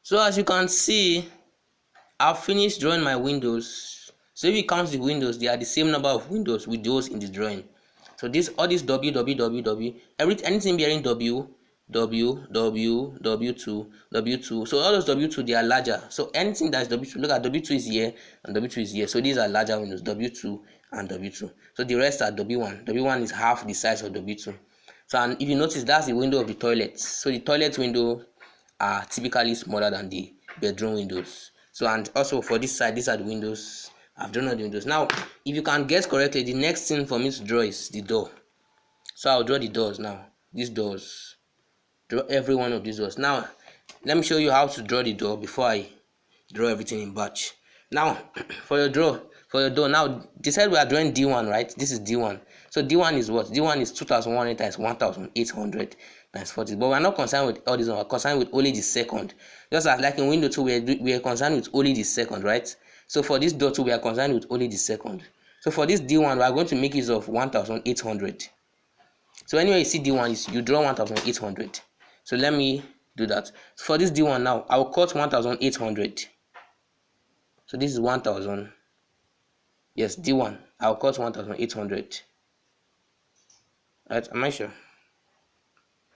So as you can see, I've finished drawing my windows. So if you count the windows, they are the same number of windows with those in the drawing. So this all this anything bearing W2. So all those W2 they are larger. So anything that's W2, look at W2 is here and W2 is here. So these are larger windows, W2 and W2. So the rest are W1. W1 is half the size of W2. So and if you notice, that's the window of the toilet. So the toilet window are typically smaller than the bedroom windows. So and also for this side, these are the windows. I've drawn all the windows. Now, if you can guess correctly, the next thing for me to draw is the door. So I'll draw the doors now. These doors. Draw every one of these doors. Now, let me show you how to draw the door before I draw everything in batch. Now, for your door, now decide we are drawing D1, right? This is D1. So D1 is what? D1 is 2100 times 1800 times 40. But we're not concerned with all these, we're concerned with only the second. Just as like in window 2, we are concerned with only the second, right? So for this door 2, we are concerned with only the second. So for this D1, we are going to make use of 1800. So anywhere you see D1, you draw 1800. So let me do that. For this D1 now, I'll cut 1800. So this is 1000. Yes, D1. I'll cut 1800. Right? Am I sure?